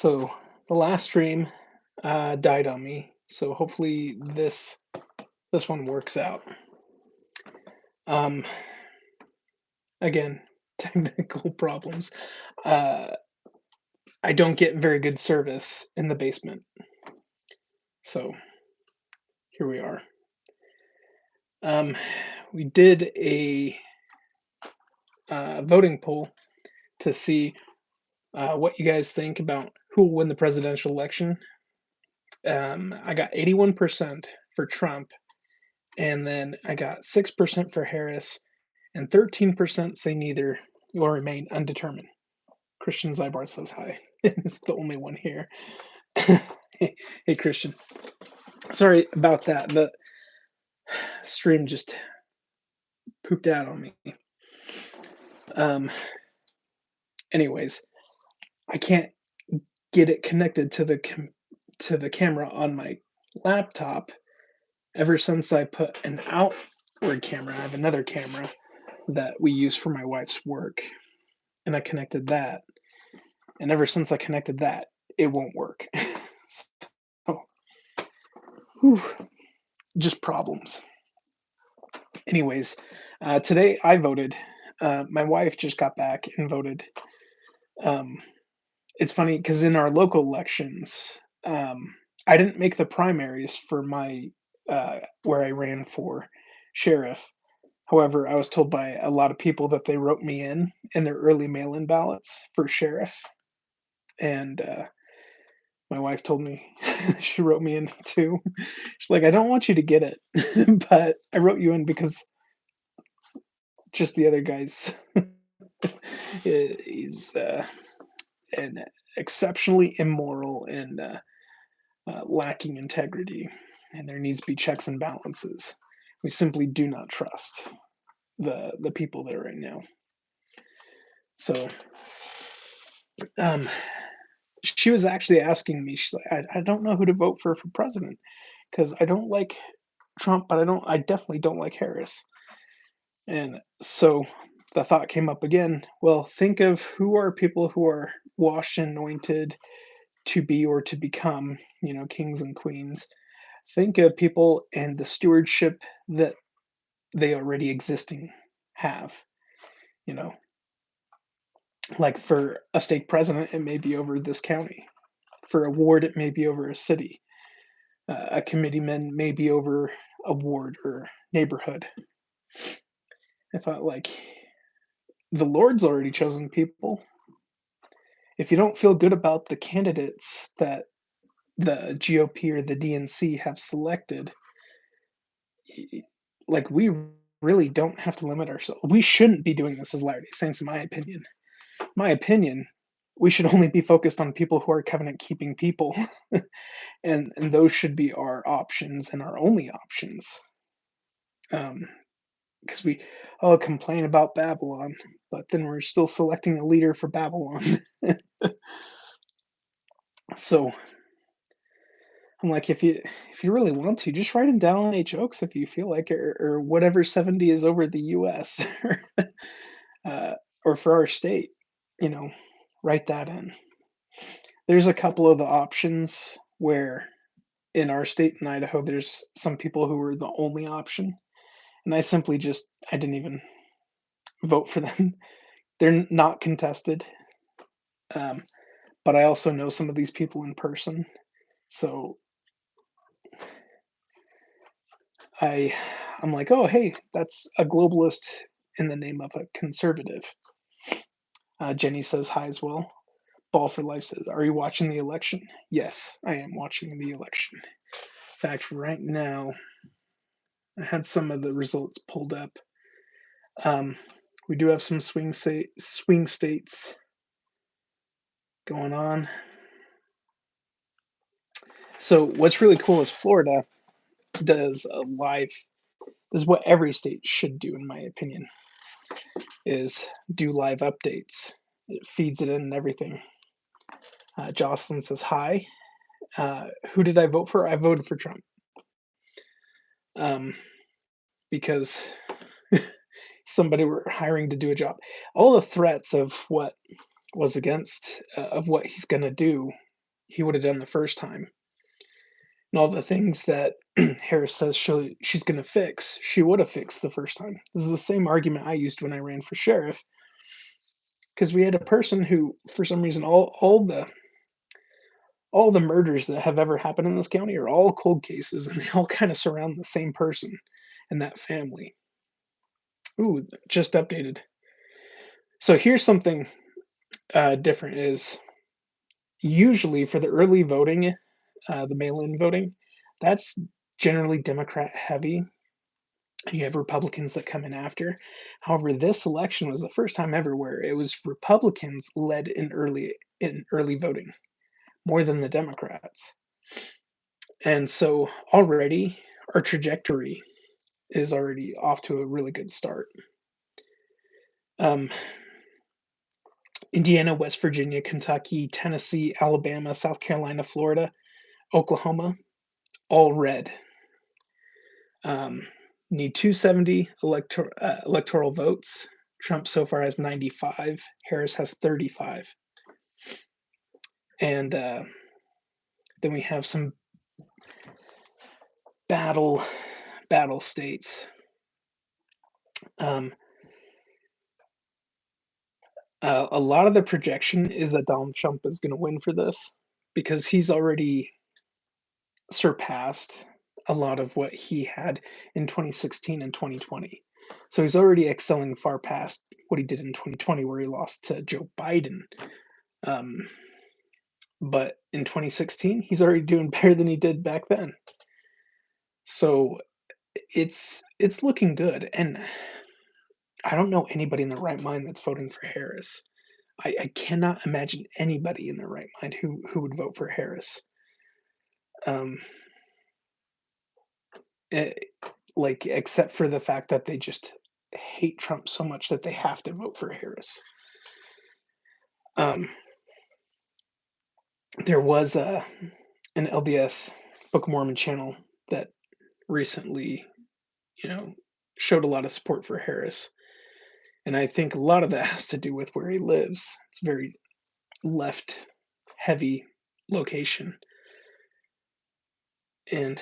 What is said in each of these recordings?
So the last stream died on me. So hopefully this one works out. Um, again, technical problems. Uh, I don't get very good service in the basement. So here we are. Um, we did a voting poll to see what you guys think about who will win the presidential election. I got 81% for Trump, and then I got 6% for Harris, and 13% say neither or remain undetermined. Christian Zybar says hi. It's the only one here. Hey, Christian. Sorry about that. The stream just pooped out on me. Um, anyways, I can't get it connected to the camera on my laptop ever since I put an outward camera. I have another camera that we use for my wife's work, and I connected that. And ever since I connected that, it won't work. So, whew, just problems. Anyways, today I voted. My wife just got back and voted. Um, it's funny because in our local elections, I didn't make the primaries for my where I ran for sheriff. However, I was told by a lot of people that they wrote me in their early mail-in ballots for sheriff, and my wife told me she wrote me in too. She's like, "I don't want you to get it, but I wrote you in because just the other guy's he's an exceptionally immoral and lacking integrity, and there needs to be checks and balances. We simply do not trust the people there right now." So, um, she was actually asking me. She's like, "I don't know who to vote for president because I don't like Trump, but I definitely don't like Harris." And so the thought came up again. Well, think of who are people who are washed and anointed to be or to become, kings and queens. Think of people and the stewardship that they already existing have. You know, like for a state president, it may be over this county. For a ward, it may be over a city. A committeeman may be over a ward or neighborhood. I thought, like, the Lord's already chosen people. If you don't feel good about the candidates that the GOP or the DNC have selected, like, we really don't have to limit ourselves. We shouldn't be doing this as Latter-day Saints, in my opinion. My opinion, we should only be focused on people who are covenant keeping people, and those should be our options and our only options. Because we all complain about Babylon, but then we're still selecting a leader for Babylon. So I'm like, if you really want to, just write in down 8 jokes if you feel like it, or whatever 70 is over the U.S. uh, or for our state, you know, write that in. There's a couple of the options where in our state in Idaho, there's some people who were the only option, and I didn't even vote for them. They're not contested, um, but I also know some of these people in person, so I I'm like, "Oh, hey, that's a globalist in the name of a conservative." Jenny says hi as well. Ball for Life says, "Are you watching the election?" Yes, I am watching the election. In fact, right now, I had some of the results pulled up. Um, we do have some swing states going on. So what's really cool is Florida does a live. This is what every state should do, in my opinion, is do live updates. It feeds it in and everything. Jocelyn says hi. Who did I vote for? I voted for Trump, um, because somebody were hiring to do a job. All the threats of what was against of what he's going to do. he would have done the first time. And all the things that Harris says she's going to fix, she would have fixed the first time. This is the same argument I used when I ran for sheriff, because we had a person who, for some reason, all the murders that have ever happened in this county are all cold cases, and they all kind of surround the same person and that family. Ooh, just updated. So here's something different: is usually for the early voting, the mail-in voting, that's generally Democrat heavy. You have Republicans that come in after. However, this election was the first time ever where it was Republicans led in early voting more than the Democrats. And so already our trajectory is already off to a really good start. Um, Indiana, West Virginia, Kentucky, Tennessee, Alabama, South Carolina, Florida, Oklahoma, all red. Um, Need 270 electoral votes. Trump so far has 95. Harris has 35. And then we have some battle battle states. Um, a lot of the projection is that Donald Trump is going to win for this because he's already surpassed a lot of what he had in 2016 and 2020. So he's already excelling far past what he did in 2020, where he lost to Joe Biden. Um, but in 2016, he's already doing better than he did back then. So it's looking good, and I don't know anybody in their right mind that's voting for Harris. I cannot imagine anybody in their right mind who would vote for Harris. Um, eh, like except for the fact that they just hate Trump so much that they have to vote for Harris. Um, there was an LDS Book of Mormon channel that recently, you know, showed a lot of support for Harris, and I think a lot of that has to do with where he lives. It's a very left heavy location, and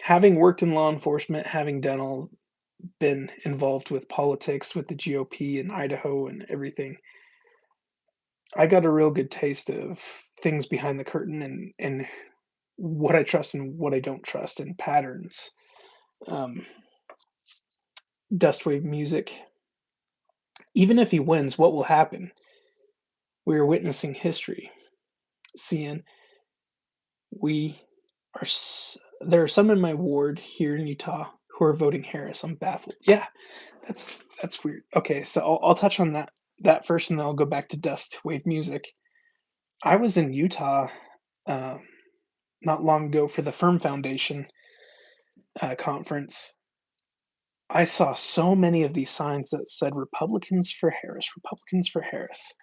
having worked in law enforcement, having been involved with politics with the GOP in Idaho and everything, I got a real good taste of things behind the curtain and what I trust and what I don't trust and patterns. Um, Dustwave music. Even if he wins, what will happen? We are witnessing history. Seeing we are. There are some in my ward here in Utah who are voting Harris. I'm baffled. Yeah, that's weird. Okay, so I'll touch on that first, and then I'll go back to Dustwave music. I was in Utah uh, not long ago for the Firm Foundation conference. I saw so many of these signs that said Republicans for Harris, Republicans for Harris.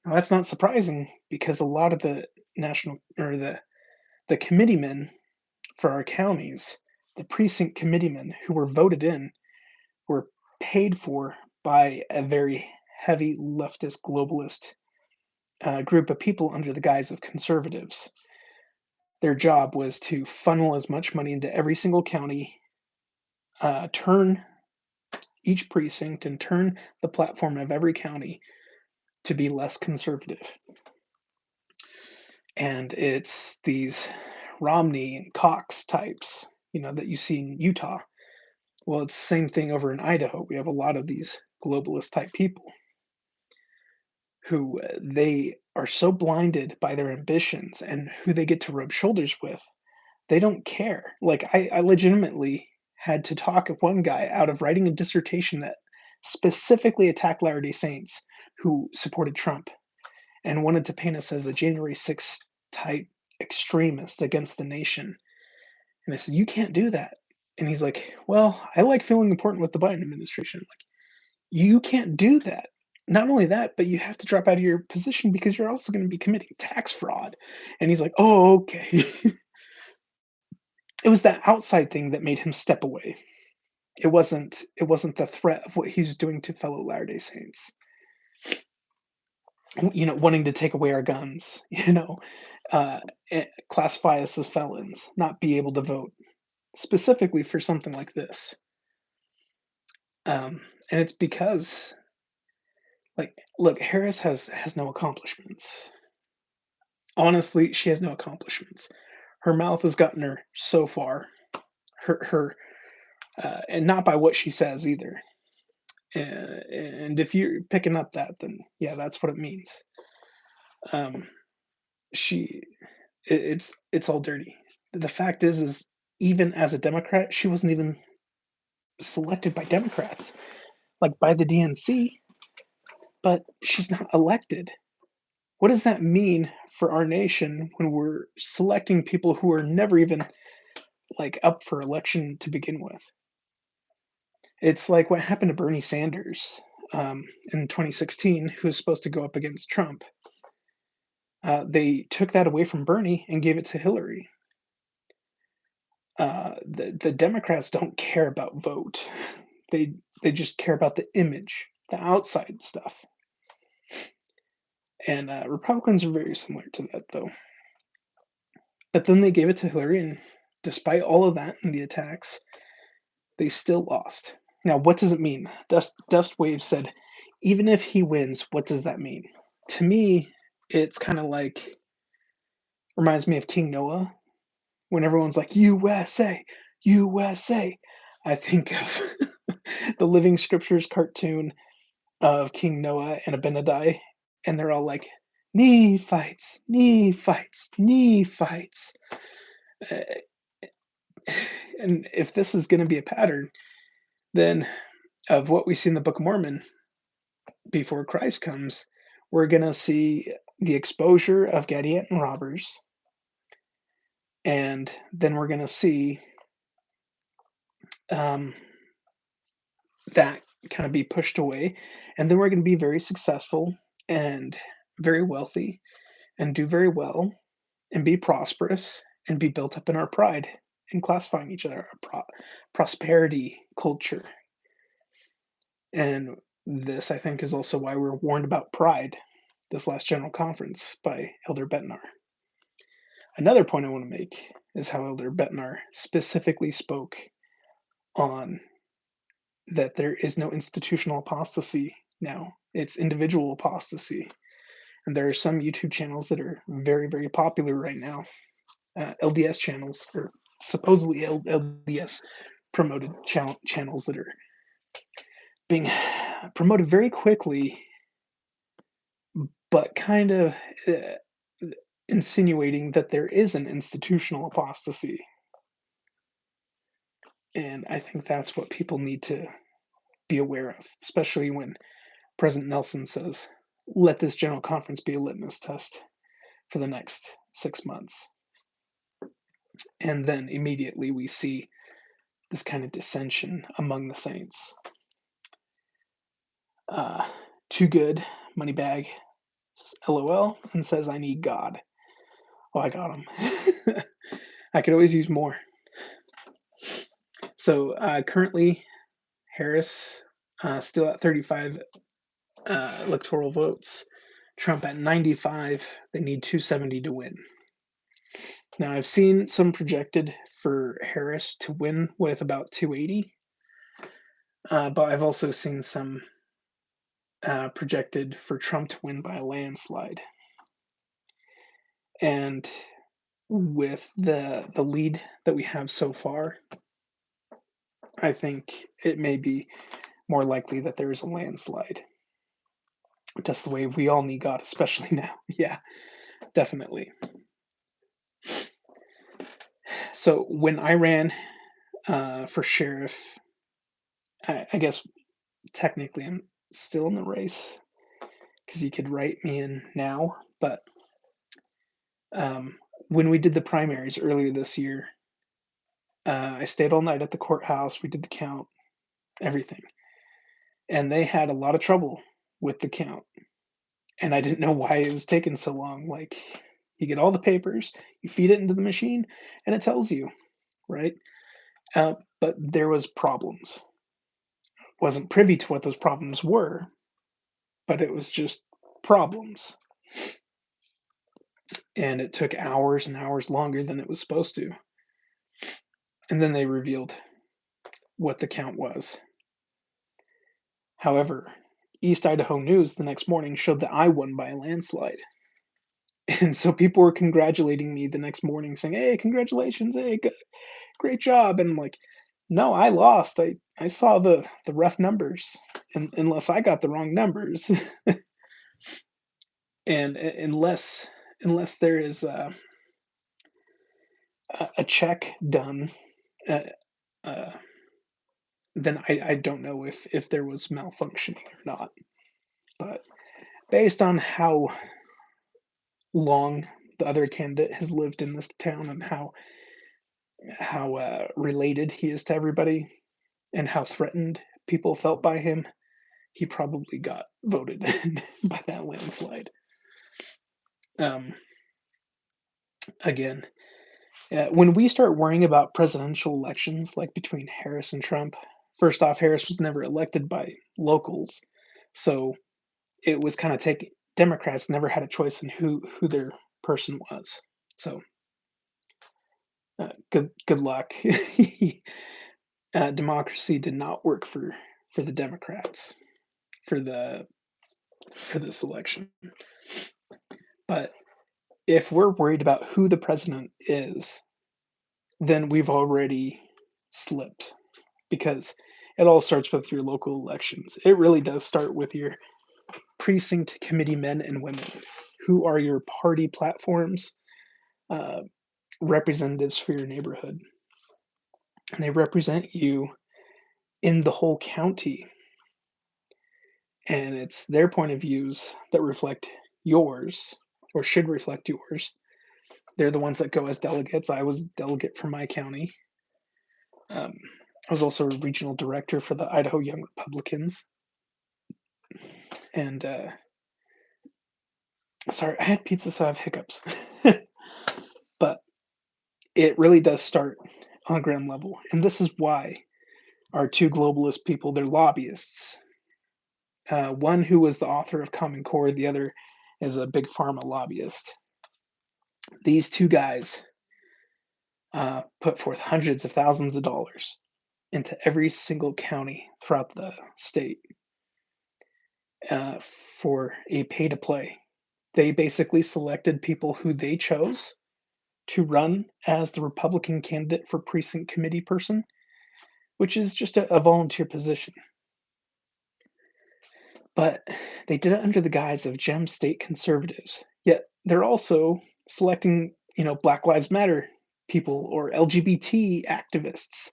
Now, that's not surprising because a lot of the national or the committeemen for our counties, the precinct committeemen who were voted in, were paid for by a very heavy leftist globalist group of people under the guise of conservatives. Their job was to funnel as much money into every single county, turn each precinct, and turn the platform of every county to be less conservative. And it's these Romney and Cox types, that you see in Utah. Well, it's the same thing over in Idaho. We have a lot of these globalist type people who they are so blinded by their ambitions and who they get to rub shoulders with. They don't care. Like I legitimately had to talk one guy out of writing a dissertation that specifically attacked Latter-day Saints who supported Trump and wanted to paint us as a January 6th type extremist against the nation. And I said, you can't do that. And he's like, well, I like feeling important with the Biden administration. Like, you can't do that. Not only that, but you have to drop out of your position because you're also going to be committing tax fraud. And he's like, oh, okay. It was that outside thing that made him step away. It wasn't the threat of what he was doing to fellow Latter-day Saints. wanting to take away our guns, uh, classify us as felons, not be able to vote, specifically for something like this. And it's because, like, look, Harris has no accomplishments. Honestly, she has no accomplishments. Her mouth has gotten her so far. Her and not by what she says either. And if you're picking up that, then yeah, that's what it means. Um, she, it's all dirty. The fact is even as a Democrat, she wasn't even selected by Democrats, like by the DNC, but she's not elected. What does that mean for our nation when we're selecting people who are never even like up for election to begin with? It's like what happened to Bernie Sanders in 2016, who was supposed to go up against Trump. They took that away from Bernie and gave it to Hillary. The Democrats don't care about vote. They they just care about the image, the outside stuff. And Republicans are very similar to that, though. But then they gave it to Hillary, and despite all of that and the attacks, they still lost. Now, what does it mean? Dust Wave said, even if he wins, what does that mean? To me, it's kind of like reminds me of King Noah when everyone's like USA, USA. I think of the Living Scriptures cartoon of King Noah and Abinadi, and they're all like, knee fights, knee fights, knee fights. Uh, and if this is going to be a pattern, then of what we see in the Book of Mormon before Christ comes, we're going to see the exposure of Gadianton robbers, and then we're going to see um, that kind of be pushed away, and then we're going to be very successful and very wealthy and do very well and be prosperous and be built up in our pride and classifying each other, our prosperity culture. And this, I think, is also why we're warned about pride this last General Conference by Elder Betnar. Another point I want to make is how Elder Betnar specifically spoke on that there is no institutional apostasy now, it's individual apostasy. And there are some YouTube channels that are very, very popular right now, LDS channels, or supposedly LDS promoted channels that are being promoted very quickly, but kind of insinuating that there is an institutional apostasy. And I think that's what people need to be aware of, especially when President Nelson says, let this general conference be a litmus test for the next 6 months. And then immediately we see this kind of dissension among the saints. Too good, money bag, LOL, and says, I need God. Oh, I got him. I could always use more. So currently, Harris still at 35 electoral votes. Trump at 95. They need 270 to win. Now, I've seen some projected for Harris to win with about 280, but I've also seen some projected for Trump to win by a landslide. And with the lead that we have so far, I think it may be more likely that there is a landslide. Just the way we all need God, especially now. Yeah, definitely. So when I ran for sheriff, I guess technically I'm still in the race because you could write me in now. But when we did the primaries earlier this year, I stayed all night at the courthouse. We did the count, everything. And they had a lot of trouble with the count. And I didn't know why it was taking so long. Like, you get all the papers, you feed it into the machine, and it tells you, right? But there was problems. Wasn't privy to what those problems were, but it was just problems, and it took hours and hours longer than it was supposed to. And then they revealed what the count was. However, East Idaho News the next morning showed that I won by a landslide. And so people were congratulating me the next morning saying, "Hey, congratulations. Hey, great job." And I'm like, "No, I lost. I saw the rough numbers. And unless I got the wrong numbers." And unless there is a check done, uh, uh, then I don't know if there was malfunctioning or not. But based on how long the other candidate has lived in this town and how related he is to everybody and how threatened people felt by him, he probably got voted by that landslide. Um, Again, when we start worrying about presidential elections, like between Harris and Trump, first off, Harris was never elected by locals, so it was kind of taking Democrats never had a choice in who their person was. So good luck. Democracy did not work for the Democrats for the for this election. But if we're worried about who the president is, then we've already slipped because it all starts with your local elections. It really does start with your precinct committee men and women. Who are your party platforms, uh, representatives for your neighborhood? And they represent you in the whole county. And it's their point of views that reflect yours or should reflect yours. They're the ones that go as delegates. I was delegate for my county. I was also a regional director for the Idaho Young Republicans. And sorry, I had pizza, so I have hiccups. But it really does start on ground level. And this is why our two globalist people, they're lobbyists. One who was the author of Common Core, the other is a big pharma lobbyist. These two guys put forth hundreds of thousands of dollars into every single county throughout the state uh, for a pay to play. They basically selected people who they chose to run as the Republican candidate for precinct committee person, which is just a volunteer position. But they did it under the guise of gem state conservatives. Yet they're also selecting, Black Lives Matter people or LGBT activists.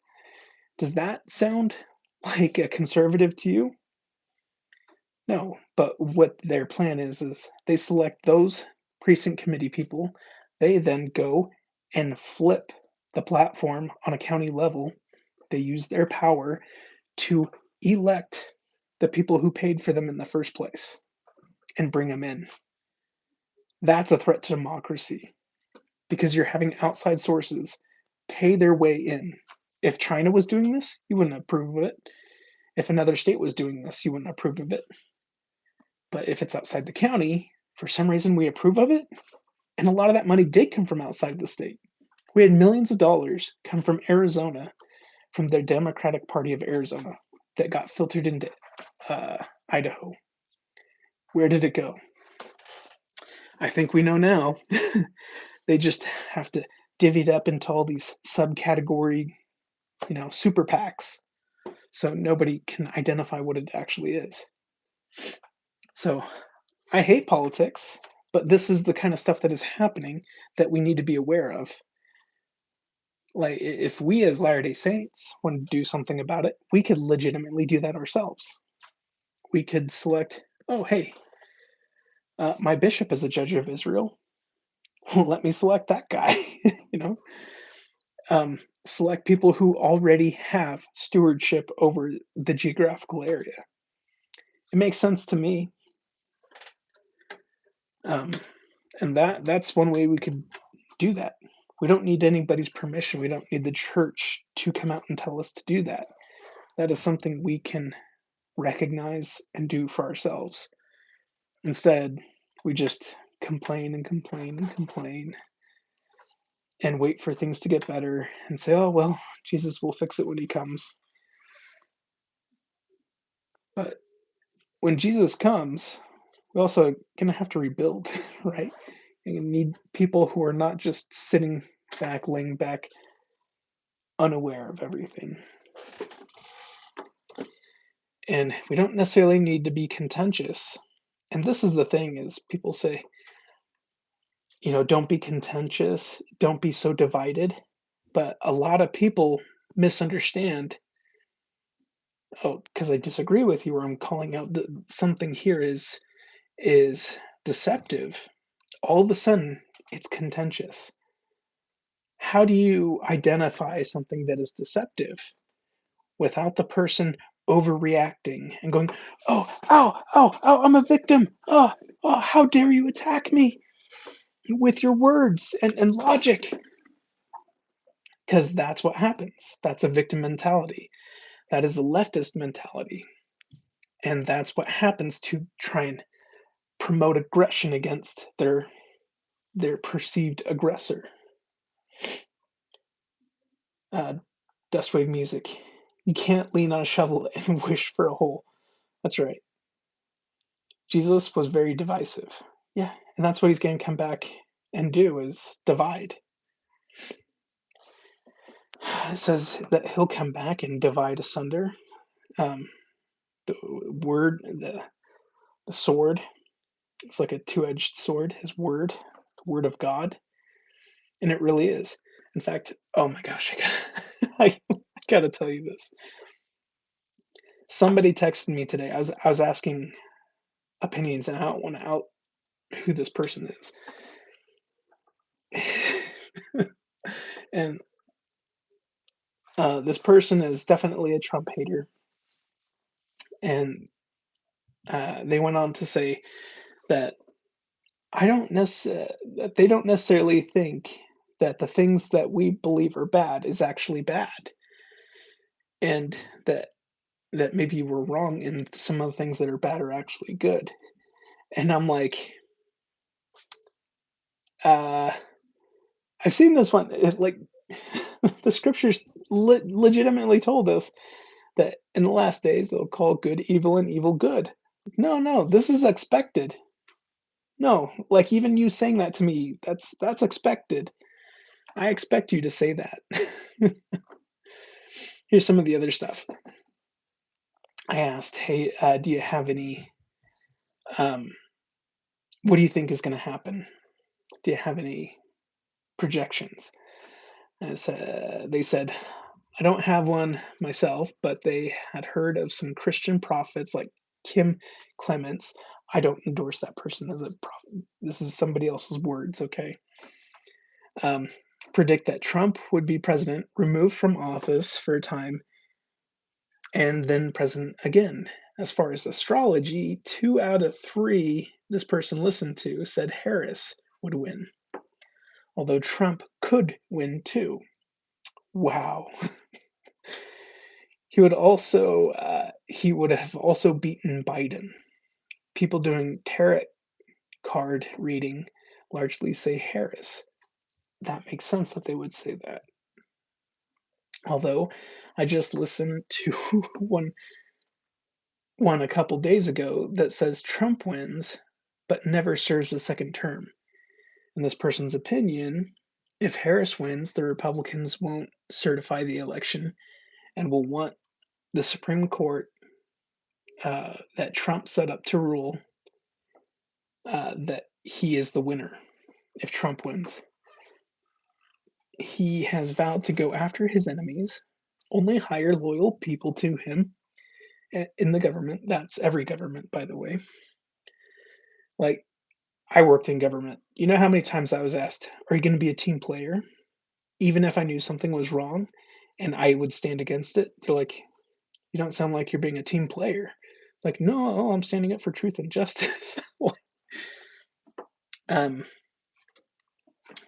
Does that sound like a conservative to you? No, but what their plan is they select those precinct committee people. They then go and flip the platform on a county level. They use their power to elect the people who paid for them in the first place and bring them in. That's a threat to democracy because you're having outside sources pay their way in. If China was doing this, you wouldn't approve of it. If another state was doing this, you wouldn't approve of it. But if it's outside the county, for some reason we approve of it. And a lot of that money did come from outside the state. We had millions of dollars come from Arizona, from the Democratic Party of Arizona, that got filtered into Idaho. Where did it go? I think we know now. They just have to divvy it up into all these subcategory, super PACs, so nobody can identify what it actually is. So I hate politics, but this is the kind of stuff that is happening that we need to be aware of. Like, if we as Latter-day Saints want to do something about it, we could legitimately do that ourselves. We could select, oh, hey, my bishop is a judge of Israel. Let me select that guy, you know? Select people who already have stewardship over the geographical area. It makes sense to me. And that's one way we could do that. We don't need anybody's permission. We don't need the church to come out and tell us to do that. That is something we can recognize and do for ourselves. Instead, we just complain and complain and complain and wait for things to get better and say, oh, well, Jesus will fix it when he comes. But when Jesus comes, we're also going to have to rebuild, right? You need people who are not just sitting back, laying back, unaware of everything. And we don't necessarily need to be contentious. And this is the thing is people say, don't be contentious, don't be so divided. But a lot of people misunderstand, oh, because I disagree with you or I'm calling out that something here is deceptive. All of a sudden it's contentious. How do you identify something that is deceptive without the person overreacting and going, "Oh, ow, ow, ow, I'm a victim. Oh, oh, how dare you attack me with your words and logic?" Because that's what happens. That's a victim mentality. That is a leftist mentality. And that's what happens to try and promote aggression against their perceived aggressor. Uh, Dustwave music. You can't lean on a shovel and wish for a hole. That's right. Jesus was very divisive. Yeah, and that's what he's going to come back and do is divide. It says that he'll come back and divide asunder. Um, the word, the sword, it's like a two-edged sword. His word, the word of God, and it really is. In fact, oh my gosh, I gotta tell you this. Somebody texted me today. I was asking opinions, and I don't want to out who this person is. And this person is definitely a Trump hater, and they went on to say that that they don't necessarily think that the things that we believe are bad is actually bad, and that maybe we're wrong and some of the things that are bad are actually good. And I'm like, uh, I've seen this one. Like the scriptures legitimately told us that in the last days they'll call good evil and evil good. No, no, this is expected. No, like even you saying that to me, that's expected. I expect you to say that. Here's some of the other stuff. I asked, "Hey, do you have any? Um, what do you think is going to happen? Do you have any projections?" And they said, "I don't have one myself, but they had heard of some Christian prophets like Kim Clements. I don't endorse that person as a prophet. This is somebody else's words, okay? Um, predict that Trump would be president, removed from office for a time, and then president again. As far as astrology, 2 out of 3 this person listened to said Harris would win, although Trump could win too. Wow. He would have also beaten Biden. People doing tarot card reading largely say Harris. That makes sense that they would say that. Although I just listened to one a couple days ago that says Trump wins but never serves a second term. In this person's opinion, if Harris wins, the Republicans won't certify the election and will want the Supreme Court that Trump set up to rule that he is the winner if Trump wins. He has vowed to go after his enemies, only hire loyal people to him in the government. That's every government, by the way. Like, I worked in government. You know how many times I was asked, "Are you going to be a team player?" Even if I knew something was wrong and I would stand against it, they're like, "You don't sound like you're being a team player." Like, no, I'm standing up for truth and justice. um,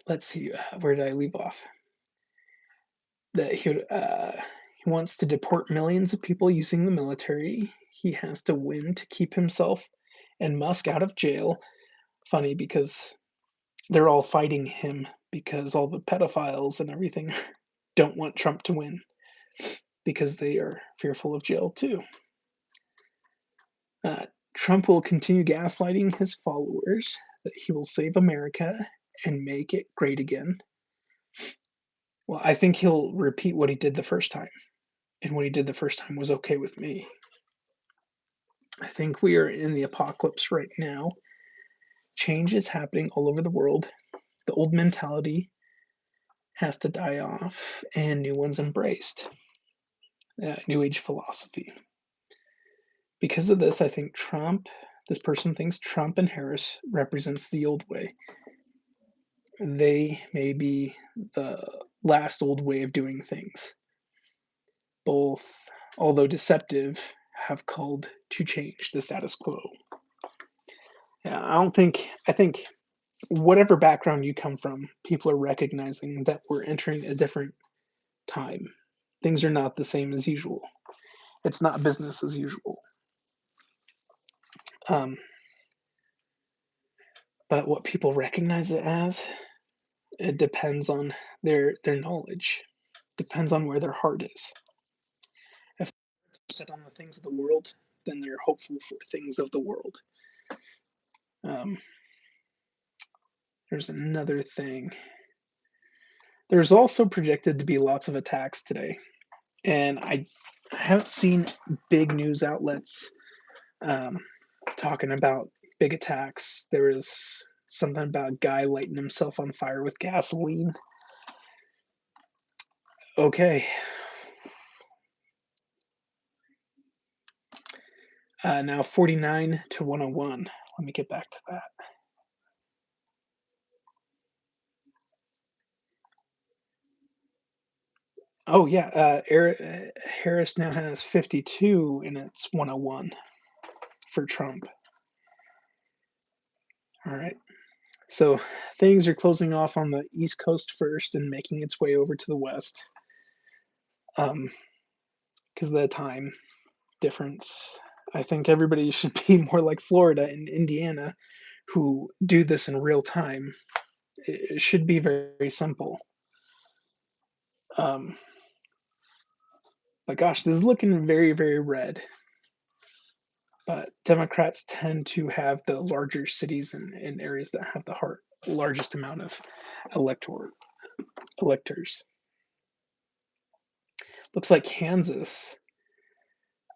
let's see, where did I leave off? That he wants to deport millions of people using the military. He has to win to keep himself and Musk out of jail. Funny because they're all fighting him because all the pedophiles and everything don't want Trump to win because they are fearful of jail too. Uh, Trump will continue gaslighting his followers that he will save America and make it great again. Well, I think he'll repeat what he did the first time, and what he did the first time was okay with me. I think we are in the apocalypse right now. Change is happening all over the world. The old mentality has to die off and new ones embraced. New age philosophy. Because of this, I think this person thinks Trump and Harris represents the old way. They may be the last old way of doing things. Both, although deceptive, have called to change the status quo. Yeah, I think whatever background you come from, people are recognizing that we're entering a different time. Things are not the same as usual. It's not business as usual. Um, but what people recognize it as, it depends on their knowledge. Depends on where their heart is. If they're set on the things of the world, then they're hopeful for things of the world. Um, there's another thing. There's also projected to be lots of attacks today, and I haven't seen big news outlets um, talking about big attacks. There was something about a guy lighting himself on fire with gasoline. Okay. Now 49 to 101. Let me get back to that. Oh, yeah. Harris now has 52 and it's 101 for Trump. All right. So things are closing off on the East Coast first and making its way over to the West because of the time difference. I think everybody should be more like Florida and Indiana who do this in real time. It should be very, very simple. Um, but gosh, this is looking very, very red. But Democrats tend to have the larger cities and areas that have the largest amount of elector electors. Looks like Kansas.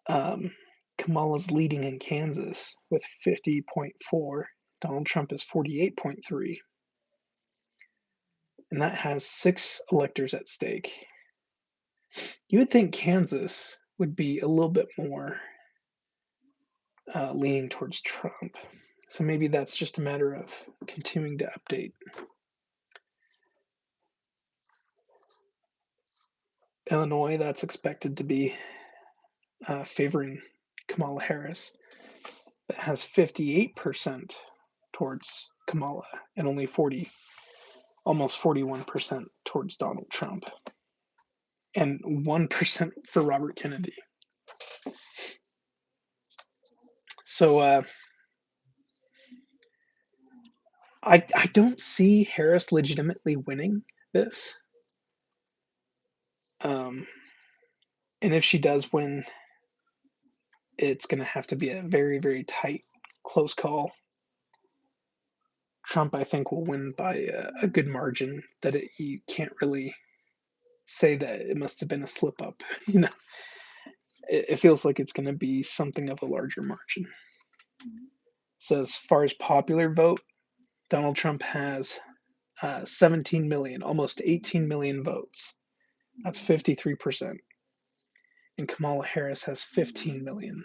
Um, Kamala's leading in Kansas with 50.4. Donald Trump is 48.3. And that has 6 electors at stake. You would think Kansas would be a little bit more leaning towards Trump. So maybe that's just a matter of continuing to update. Illinois, that's expected to be favoring Kamala Harris. That has 58% towards Kamala and only almost 41% towards Donald Trump, and 1% for Robert Kennedy. So I don't see Harris legitimately winning this. Um, and if she does win, it's going to have to be a very, very tight, close call. Trump, I think, will win by a good margin that you can't really say that it must have been a slip up. You know, it feels like it's going to be something of a larger margin. So as far as popular vote, Donald Trump has 17 million, almost 18 million votes. That's 53%. And Kamala Harris has 15 million,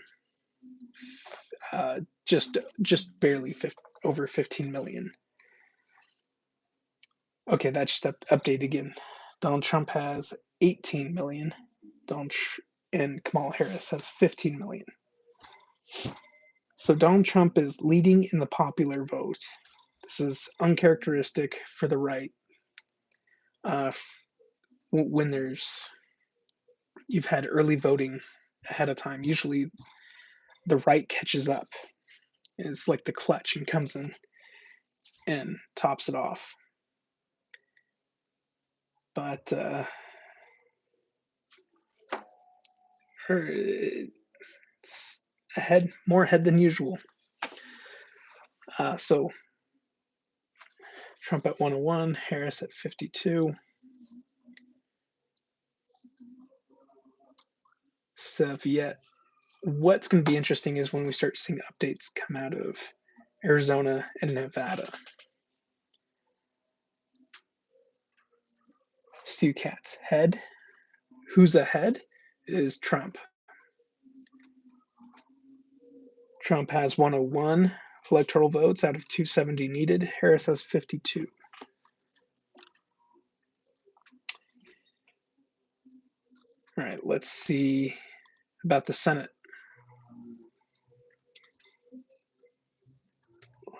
just barely over 15 million. Okay, that just update again. Donald Trump has 18 million. And Kamala Harris has 15 million. So Donald Trump is leading in the popular vote. This is uncharacteristic for the right. Uh, when you've had early voting ahead of time, usually the right catches up It's like the clutch and comes in and tops it off. But it's ahead, more ahead than usual. So Trump at 101, Harris at 52. So yet, what's going to be interesting is when we start seeing updates come out of Arizona and Nevada. Stu Katz head. Who's ahead is Trump. Trump has 101 electoral votes out of 270 needed. Harris has 52. All right, let's see about the Senate.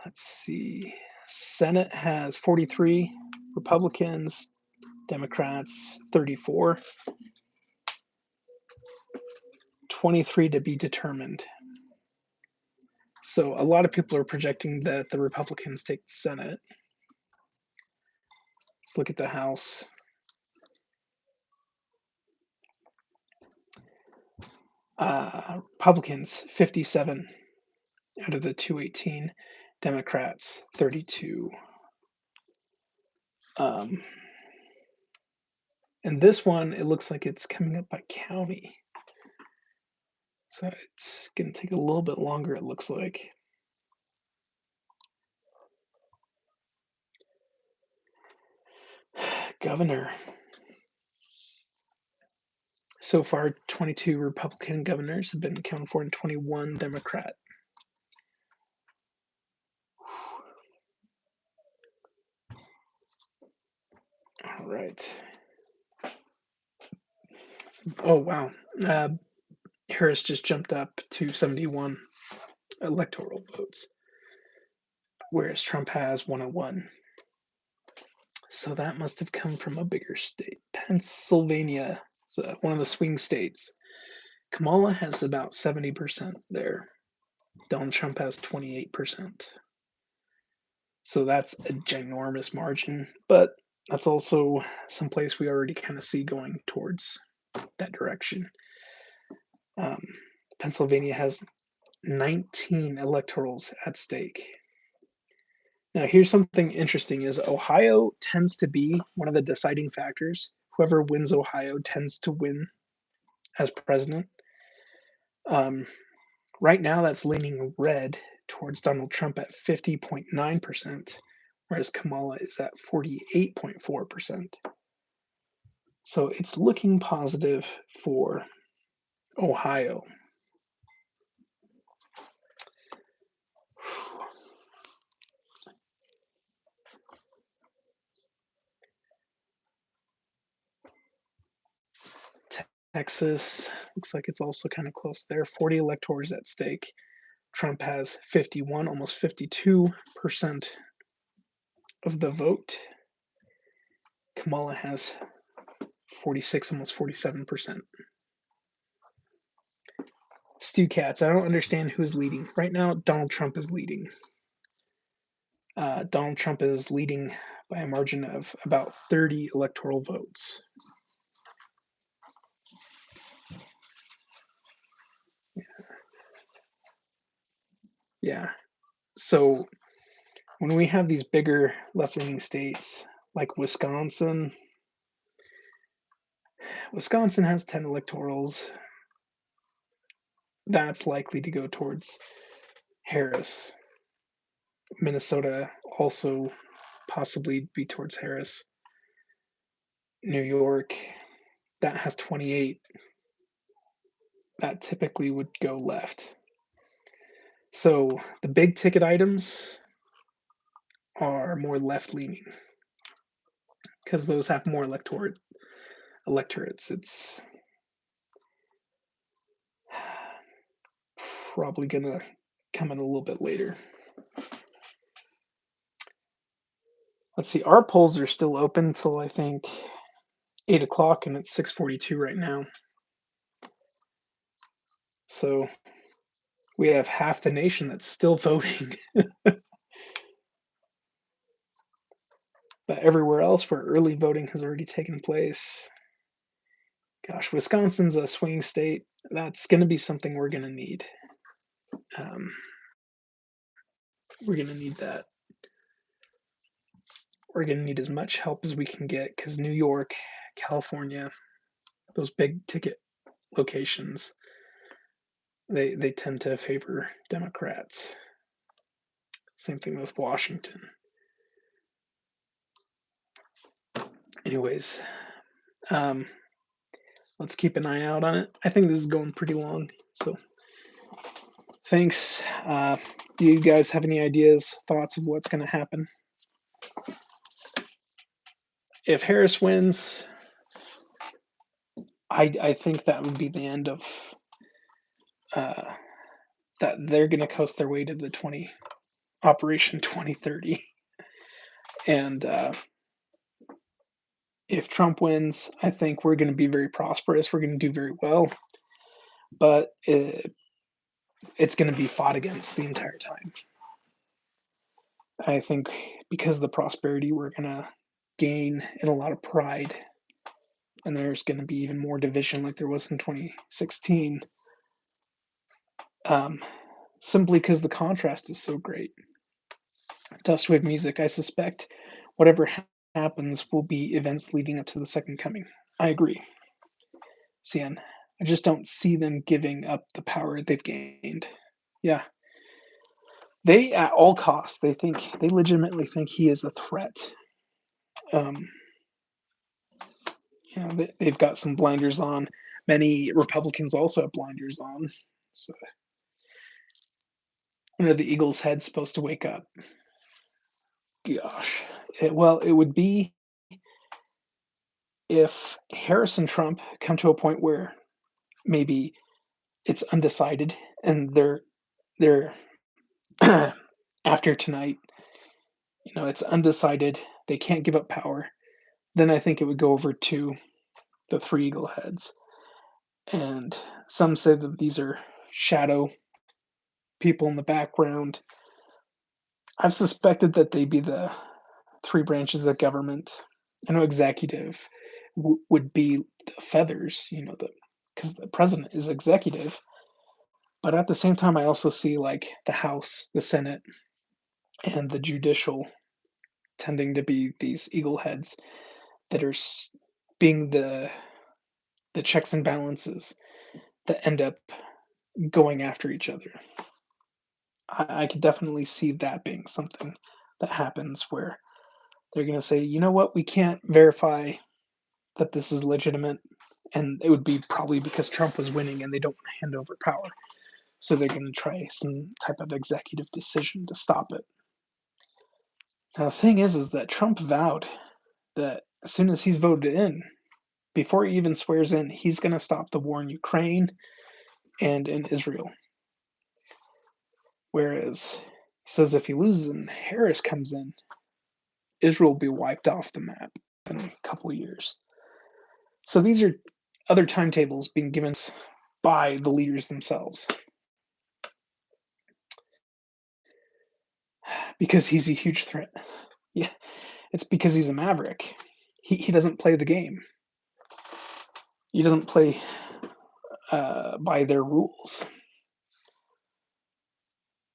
Let's see. Senate has 43 Republicans, Democrats 34, 23 to be determined. So a lot of people are projecting that the Republicans take the Senate. Let's look at the House. Republicans 57 out of the 218, Democrats 32. And this one, it looks like it's coming up by county. So it's going to take a little bit longer, it looks like. Governor. So far, 22 Republican governors have been accounted for and 21 Democrat. All right. Oh, wow. Harris just jumped up to 71 electoral votes, whereas Trump has 101. So that must have come from a bigger state. Pennsylvania, so one of the swing states. Kamala has about 70% there. Donald Trump has 28%. So that's a ginormous margin, but that's also someplace we already kind of see going towards that direction. Pennsylvania has 19 electorals at stake. Now, here's something interesting is Ohio tends to be one of the deciding factors. Whoever wins Ohio tends to win as president. Right now, that's leaning red towards Donald Trump at 50.9%, whereas Kamala is at 48.4%. So it's looking positive for Ohio. Texas looks like it's also kind of close there. 40 electors at stake. Trump has 51, almost 52% of the vote. Kamala has 46, almost 47%. Stu Katz, I don't understand who's leading. Right now, Donald Trump is leading. Donald Trump is leading by a margin of about 30 electoral votes. Yeah. So when we have these bigger left-leaning states like Wisconsin has 10 electorals. That's likely to go towards Harris. Minnesota also possibly be towards Harris. New York, that has 28. That typically would go left. So the big ticket items are more left-leaning because those have more electorates. It's probably gonna come in a little bit later. Let's see, our polls are still open till I think 8 o'clock, and it's 6:42 right now. So We have half the nation that's still voting, but everywhere else where early voting has already taken place. Gosh, Wisconsin's a swing state. That's going to be something we're going to need. Um, we're going to need that. We're going to need as much help as we can get because New York, California, those big ticket locations, they tend to favor Democrats. Same thing with Washington. Anyways, um, let's keep an eye out on it. I think this is going pretty long, so thanks. Do you guys have any ideas, thoughts of what's going to happen? If Harris wins, I think that would be the end of uh, that. They're going to coast their way to the Operation 2030, and if Trump wins, I think we're going to be very prosperous. We're going to do very well, but it's going to be fought against the entire time. I think because of the prosperity we're going to gain and a lot of pride, and there's going to be even more division like there was in 2016, um, simply because the contrast is so great. Dustwave music, I suspect whatever happens will be events leading up to the second coming. I agree. CN. I just don't see them giving up the power they've gained. Yeah. They, at all costs, they legitimately think he is a threat. Um, they've got some blinders on. Many Republicans also have blinders on. So when are the Eagles' heads supposed to wake up? Gosh. It would be if Harris and Trump come to a point where maybe it's undecided and they're after tonight, it's undecided. They can't give up power. Then I think it would go over to the three eagle heads. And some say that these are shadow people in the background. I've suspected that they be the three branches of government. I know executive would be the feathers, because the president is executive. But at the same time, I also see like the House, the Senate, and the judicial tending to be these eagle heads that are being the checks and balances that end up going after each other. I could definitely see that being something that happens where they're going to say, you know what, we can't verify that this is legitimate. And it would be probably because Trump was winning and they don't want to hand over power. So they're going to try some type of executive decision to stop it. Now, the thing is that Trump vowed that as soon as he's voted in, before he even swears in, he's going to stop the war in Ukraine and in Israel. Whereas he says if he loses and Harris comes in, Israel will be wiped off the map in a couple of years. So these are other timetables being given by the leaders themselves because he's a huge threat. Yeah, it's because he's a maverick. He doesn't play the game. He doesn't play by their rules.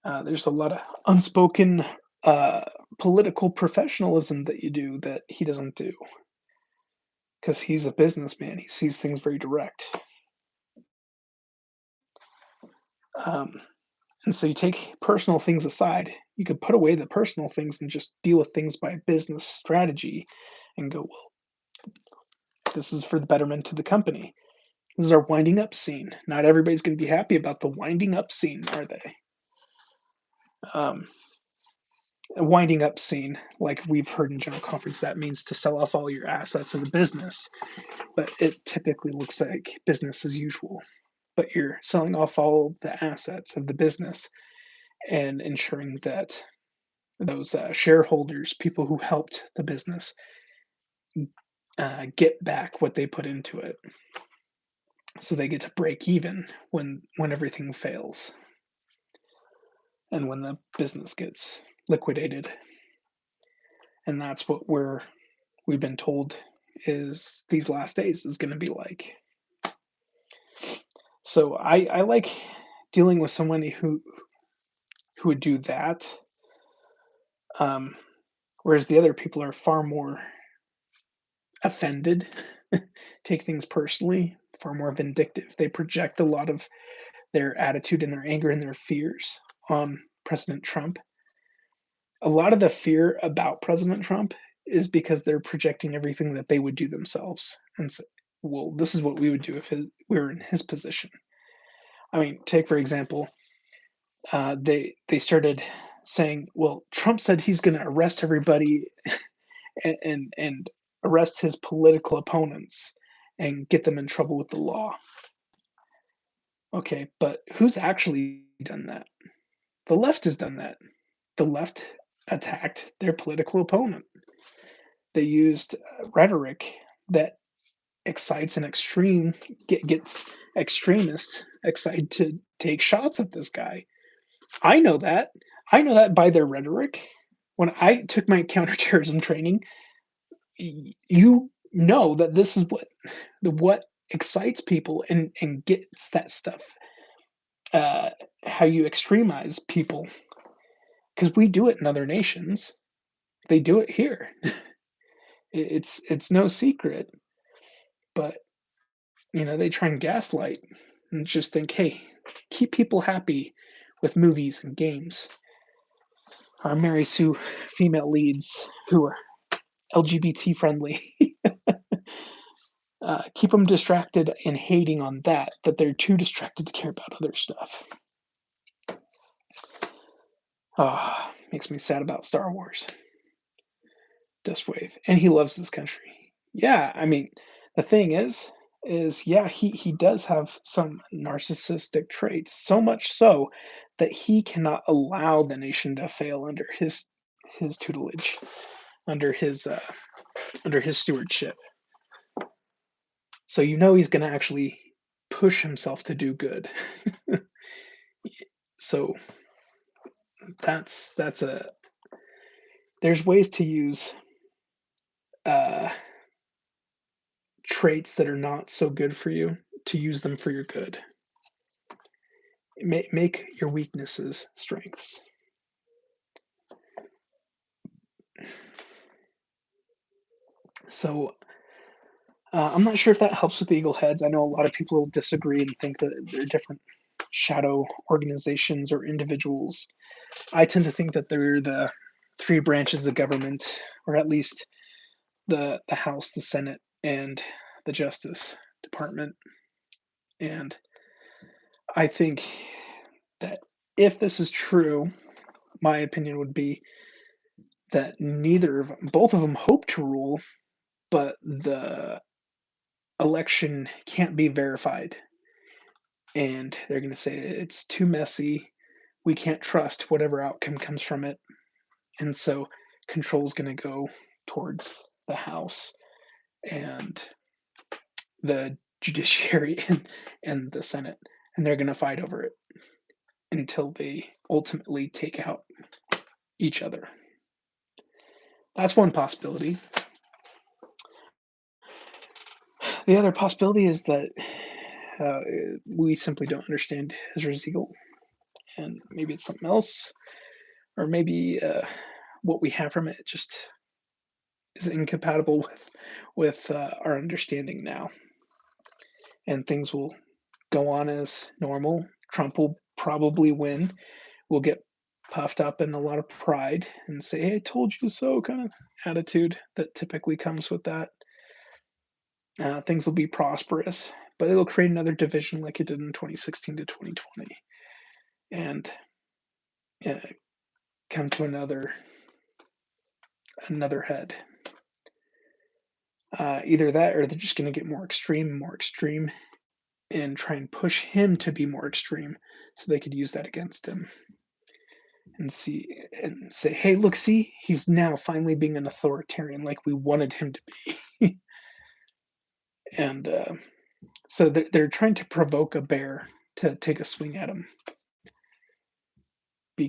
There's a lot of unspoken political professionalism that you do that he doesn't do because he's a businessman. He sees things very direct. Um, and so you take personal things aside. You could put away the personal things and just deal with things by business strategy and go, well, this is for the betterment of the company. This is our winding up scene. Not everybody's going to be happy about the winding up scene, are they? A winding up scene, like we've heard in general conference, that means to sell off all your assets of the business. But it typically looks like business as usual. But you're selling off all the assets of the business and ensuring that those shareholders, people who helped the business, get back what they put into it, so they get to break even when everything fails. and when the business gets liquidated. And that's what we've been told is these last days is going to be like. So I like dealing with somebody who would do that, um, whereas the other people are far more offended, take things personally, far more vindictive. They project a lot of their attitude and their anger and their fears on President Trump. A lot of the fear about President Trump is because they're projecting everything that they would do themselves and say, well, this is what we would do if we were in his position. I mean, take for example, they started saying, well, Trump said he's going to arrest everybody and arrest his political opponents and get them in trouble with the law. Okay, but who's actually done that? The left has done that. The left attacked their political opponent. They used rhetoric that excites an extreme, gets extremists excited to take shots at this guy. I know that. I know that by their rhetoric. When I took my counterterrorism training, you know that this is what excites people and gets that stuff. Uh, how you extremize people because we do it in other nations. They do it here. It's no secret, but they try and gaslight and just think, hey, keep people happy with movies and games. Or marry Sue female leads who are LGBT friendly. Keep them distracted and hating on that they're too distracted to care about other stuff. Makes me sad about Star Wars. Dust Wave. And he loves this country. Yeah, I mean, the thing is yeah, he does have some narcissistic traits, so much so that he cannot allow the nation to fail under his tutelage, under his stewardship. So he's going to actually push himself to do good. So that's a there's ways to use uh, traits that are not so good for you to use them for your good. Make your weaknesses strengths. So I'm not sure if that helps with the Eagle Heads. I know a lot of people disagree and think that they're different shadow organizations or individuals. I tend to think that they're the three branches of government, or at least the House, the Senate, and the Justice Department. And I think that if this is true, my opinion would be that both of them hope to rule, but the election can't be verified. And they're going to say it's too messy. We can't trust whatever outcome comes from it. And so control is going to go towards the House and the judiciary and the Senate. And they're going to fight over it until they ultimately take out each other. That's one possibility. The other possibility is that uh, we simply don't understand Ezra's Eagle, and maybe it's something else, or maybe what we have from it just is incompatible with our understanding now, and things will go on as normal. Trump will probably win. We'll get puffed up in a lot of pride and say, "Hey, I told you so," kind of attitude that typically comes with that. Things will be prosperous, but it'll create another division like it did in 2016 to 2020, and uh, come to another head. Either that, or they're just going to get more extreme, and try and push him to be more extreme, so they could use that against him and say, "Hey, look, see, he's now finally being an authoritarian like we wanted him to be." And so they're trying to provoke a bear to take a swing at him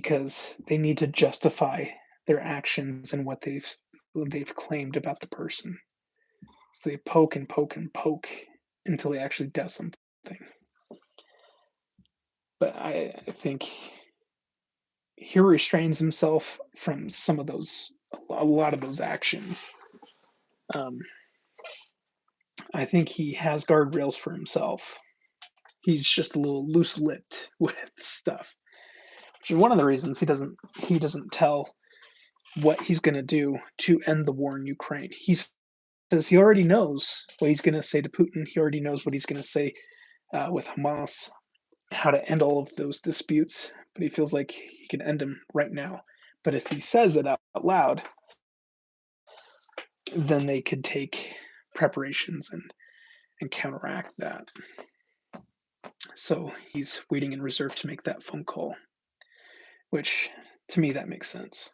because they need to justify their actions and what they've claimed about the person. So they poke and poke and poke until he actually does something. But I think he restrains himself from some of those, a lot of those actions. Um, I think he has guardrails for himself. He's just a little loose-lipped with stuff, which is one of the reasons he doesn't tell what he's going to do to end the war in Ukraine. He says he already knows what he's going to say to Putin. He already knows what he's going to say with Hamas, how to end all of those disputes. But he feels like he can end them right now. But if he says it out loud, then they could take preparations and counteract that. So he's waiting in reserve to make that phone call, which to me that makes sense.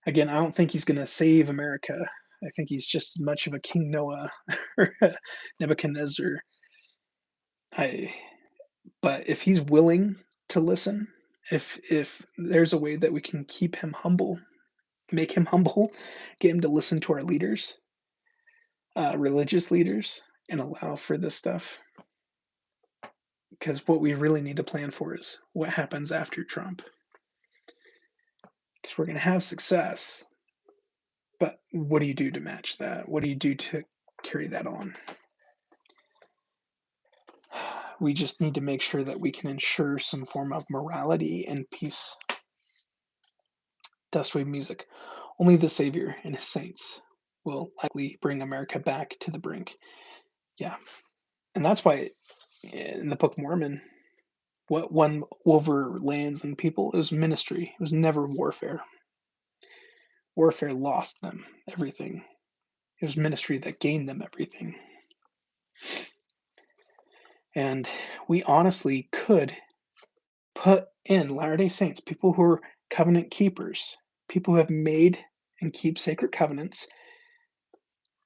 Again, I don't think he's going to save America. I think he's just as much of a King Noah or Nebuchadnezzar. But if he's willing to listen, if there's a way that we can keep him humble, make him humble, get him to listen to our leaders, religious leaders, and allow for this stuff. Because what we really need to plan for is what happens after Trump. Because we're going to have success, but what do you do to match that? What do you do to carry that on? We just need to make sure that we can ensure some form of morality and peace. Dustwave music. Only the Savior and his saints will likely bring America back to the brink. Yeah. And that's why in the Book of Mormon, what won over lands and people, it was ministry. It was never warfare. Warfare lost them everything. It was ministry that gained them everything. And we honestly could put in Latter-day Saints, people who are covenant keepers, people who have made and keep sacred covenants.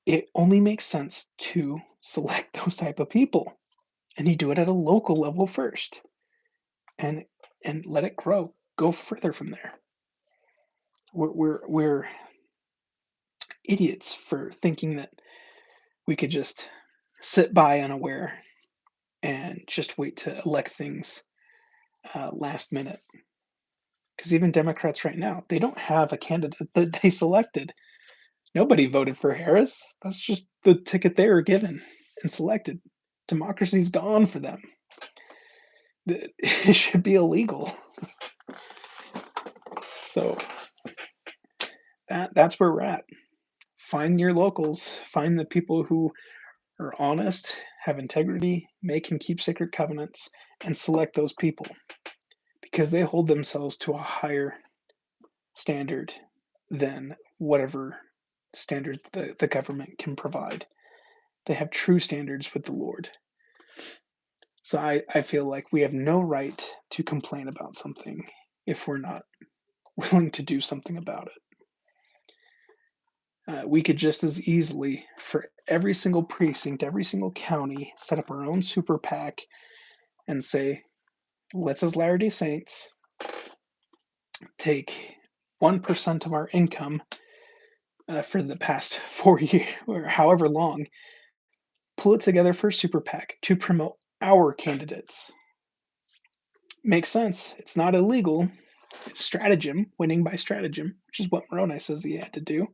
It only makes sense to select those type of people, and you do it at a local level first, and let it grow. Go further from there. We're idiots for thinking that we could just sit by unaware and just wait to elect things last minute. Because even Democrats right now, they don't have a candidate that they selected. Nobody voted for Harris. That's just the ticket they were given and selected. Democracy's gone for them. It should be illegal. So that's where we're at. Find your locals. Find the people who are honest, have integrity, make and keep sacred covenants, and select those people because they hold themselves to a higher standard than whatever standard the government can provide. They have true standards with the Lord. So I feel like we have no right to complain about something if we're not willing to do something about it. We could just as easily, for every single precinct, every single county, set up our own super PAC and say, let's, as Latter-day Saints, take 1% of our income for the past 4 years or however long, pull it together for a super PAC to promote our candidates. Makes sense. It's not illegal. It's stratagem, winning by stratagem, which is what Moroni says he had to do.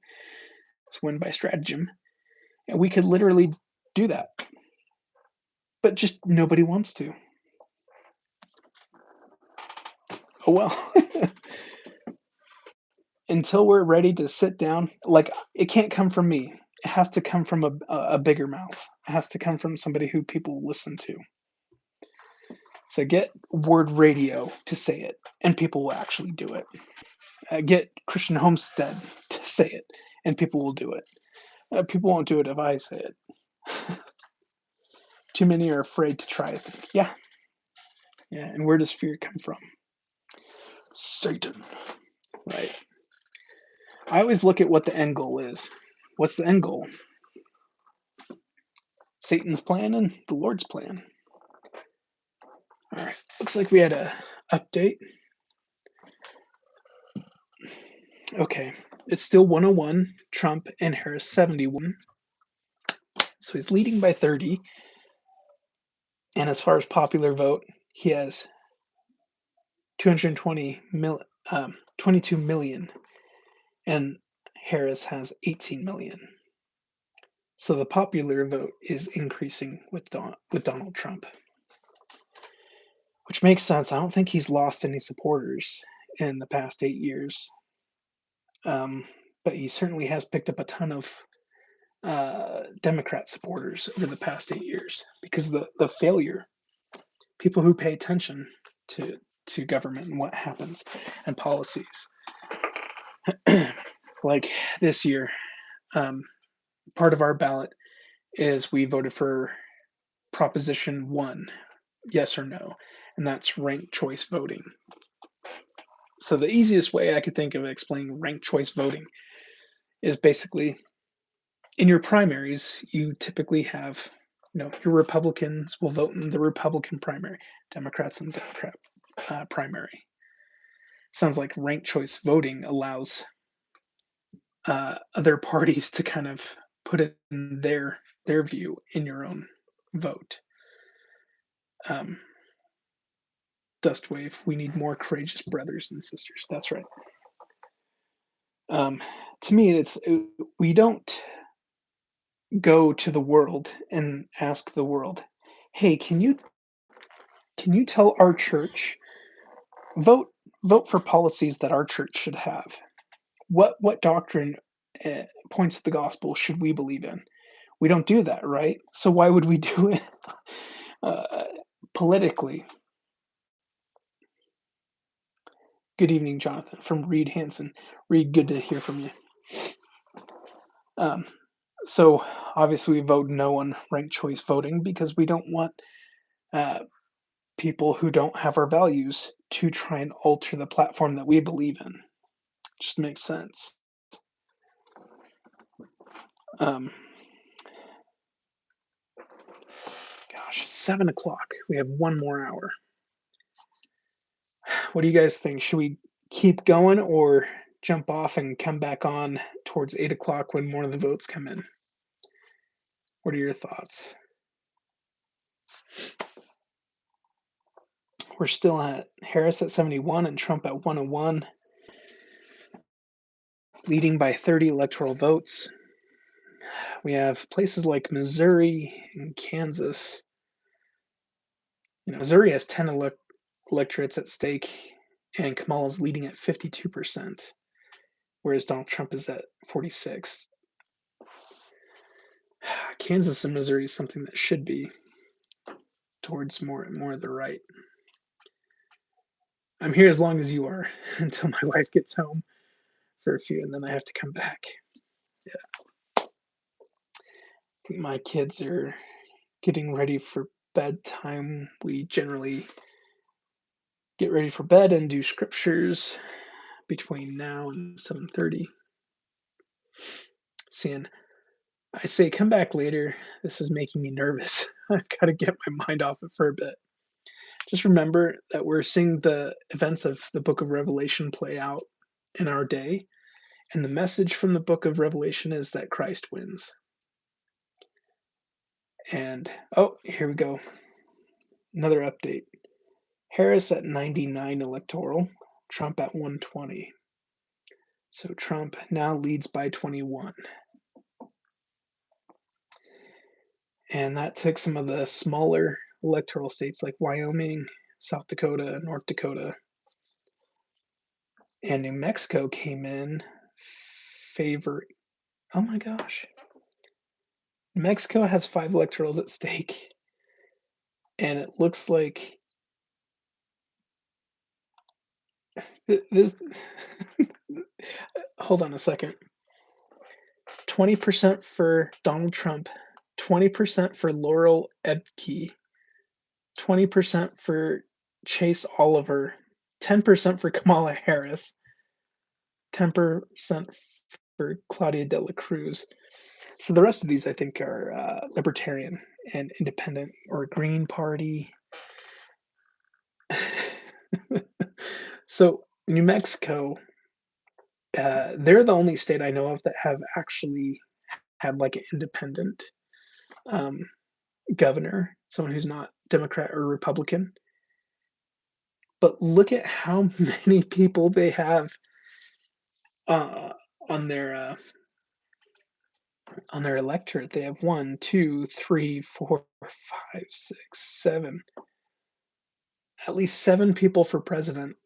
It's win by stratagem. And we could literally do that. But just nobody wants to. Oh well. Until we're ready to sit down, like it can't come from me. It has to come from a bigger mouth. It has to come from somebody who people listen to. So get Word Radio to say it, and people will actually do it. Get Christian Homestead to say it, and people will do it. People won't do it if I say it. Too many are afraid to try it. Yeah. And where does fear come from? Satan. Right. I always look at what the end goal is. What's the end goal? Satan's plan and the Lord's plan. All right. Looks like we had a update. Okay, it's still 101, Trump and Harris 71. So he's leading by 30. And as far as popular vote, he has 22 million, and Harris has 18 million. So the popular vote is increasing with Donald Trump, which makes sense. I don't think he's lost any supporters in the past 8 years, um, but he certainly has picked up a ton of Democrat supporters over the past 8 years because the failure, people who pay attention to government and what happens and policies. Like this year, um, part of our ballot is we voted for Proposition 1, yes or no, and that's ranked choice voting. So the easiest way I could think of explaining ranked choice voting is basically in your primaries, you typically have, your Republicans will vote in the Republican primary, Democrats in the Democrat primary. Sounds like ranked choice voting allows other parties to kind of put in their view in your own vote. Um, Dust wave. We need more courageous brothers and sisters. That's right. Um, to me, we don't go to the world and ask the world, "Hey, can you tell our church vote vote for policies that our church should have? What doctrine points to the gospel should we believe in?" We don't do that, right? So why would we do it uh, politically? Good evening, Jonathan, from Reed Hansen. Reed, good to hear from you. Um, so obviously, we vote no on ranked choice voting because we don't want uh, people who don't have our values to try and alter the platform that we believe in. Just makes sense. Um, Gosh, 7 o'clock. We have one more hour. What do you guys think? Should we keep going or jump off and come back on towards 8 o'clock when more of the votes come in? What are your thoughts? We're still at Harris at 71 and Trump at 101, leading by 30 electoral votes. We have places like Missouri and Kansas. Missouri has 10 electorates at stake, and Kamala's leading at 52%, whereas Donald Trump is at 46. Kansas and Missouri is something that should be towards more of the right. I'm here as long as you are until my wife gets home for a few, and then I have to come back. Yeah, I think my kids are getting ready for bedtime. We generally get ready for bed and do scriptures between now and 7:30. Seeing, I say come back later. This is making me nervous. I've got to get my mind off it for a bit. Just remember that we're seeing the events of the book of Revelation play out in our day, and the message from the book of Revelation is that Christ wins. And oh, here we go. Another update. Harris at 99 electoral, Trump at 120. So Trump now leads by 21. And that took some of the smaller electoral states like Wyoming, South Dakota, North Dakota, and New Mexico came in favor. Oh my gosh. New Mexico has 5 electorals at stake. And it looks like hold on a second. 20% for Donald Trump, 20% for Laurel Ebke, 20% for Chase Oliver, 10% for Kamala Harris, 10% for Claudia de la Cruz. So the rest of these, I think, are libertarian and independent or Green Party. So New Mexico They're the only state I know of that have actually had like an independent um, governor, someone who's not Democrat or Republican. But look at how many people they have uh, on their uh, on their electorate. They have one, two, three, four, five, six, seven, at least seven people for president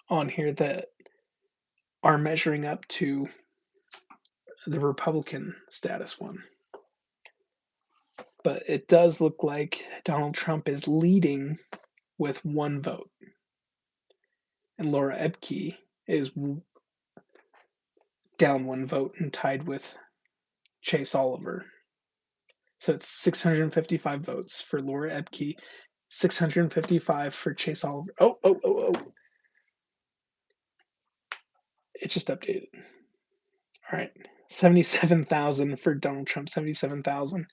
on here that are measuring up to the Republican status one. But it does look like Donald Trump is leading with one vote, and Laura Ebke is down one vote and tied with Chase Oliver. So it's 655 votes for Laura Ebke, 655 for Chase Oliver. Oh. It just updated. All right. 77,000 for Donald Trump, 77,000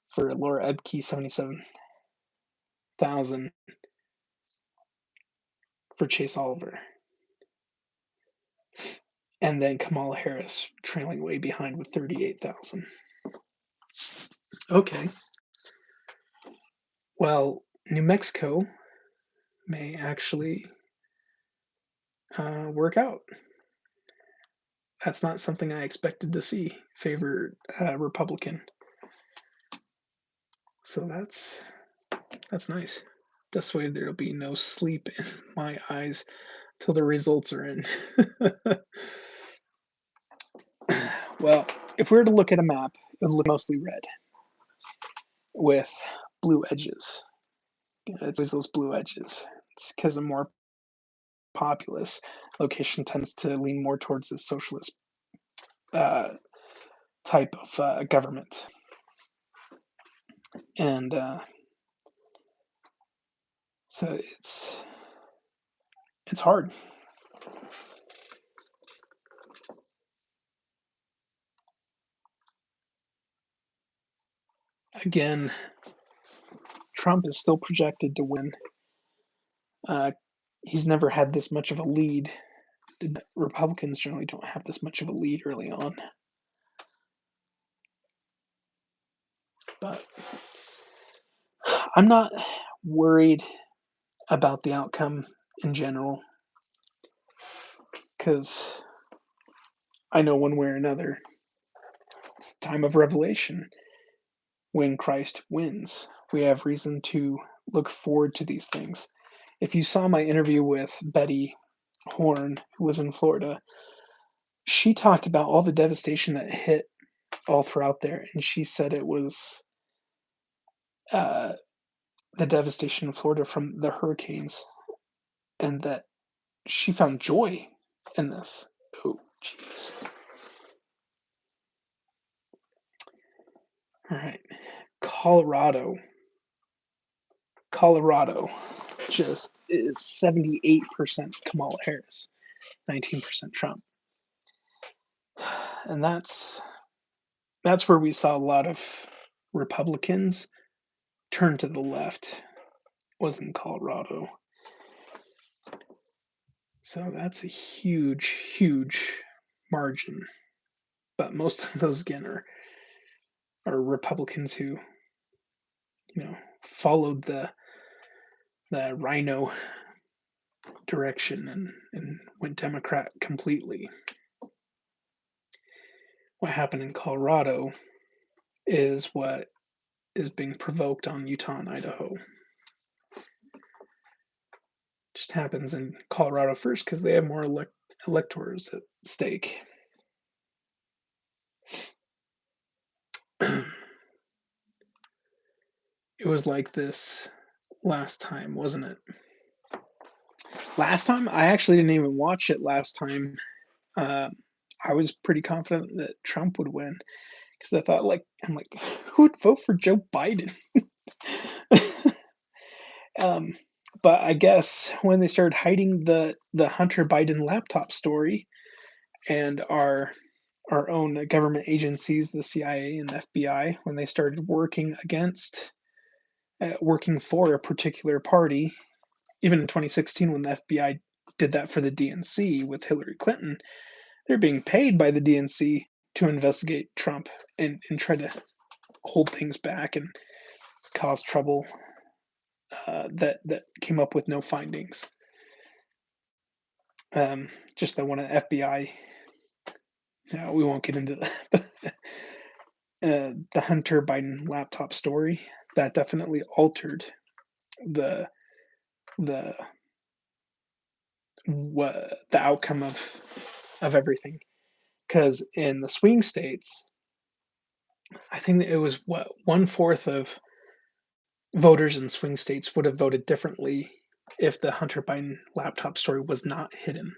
for Laura Ebke, 77,000 for Chase Oliver. And then Kamala Harris trailing way behind with 38,000. Okay. Well, New Mexico may actually work out. That's not something I expected to see favored Republican. So that's nice. This way there'll be no sleep in my eyes till the results are in. Well, if we were to look at a map, it would look mostly red with blue edges. It's always those blue edges. It's because a more populous location tends to lean more towards the socialist uh, type of government. And so it's hard. Again, Trump is still projected to win. He's never had this much of a lead. Republicans generally don't have this much of a lead early on. But I'm not worried about the outcome in general because I know one way or another, it's the time of revelation when Christ wins. We have reason to look forward to these things. If you saw my interview with Betty Horn, who was in Florida, she talked about all the devastation that hit all throughout there, and she said it was uh, the devastation in Florida from the hurricanes, and that she found joy in this. Oh, jeez. All right. Colorado. Colorado just is 78% Kamala Harris, 19% Trump. And that's where we saw a lot of Republicans turn to the left, was in Colorado. So that's a huge margin. But most of those again are Republicans who, followed the rhino direction and went Democrat completely. What happened in Colorado is what is being provoked on Utah and Idaho. Just happens in Colorado first because they have more electors at stake. It was like this last time, wasn't it? Last time, I actually didn't even watch it last time. I was pretty confident that Trump would win because I thought, I'm like, who would vote for Joe Biden? um, but I guess when they started hiding the Hunter Biden laptop story and our own government agencies, the CIA and the FBI, when they started working for a particular party, even in 2016 when the FBI did that for the DNC with Hillary Clinton, they're being paid by the DNC to investigate Trump and try to hold things back and cause trouble that came up with no findings. Just that one FBI. No, we won't get into that. The Hunter Biden laptop story that definitely altered the the the outcome of everything. Because in the swing states, I think it was what 1/4 of voters in swing states would have voted differently if the Hunter Biden laptop story was not hidden.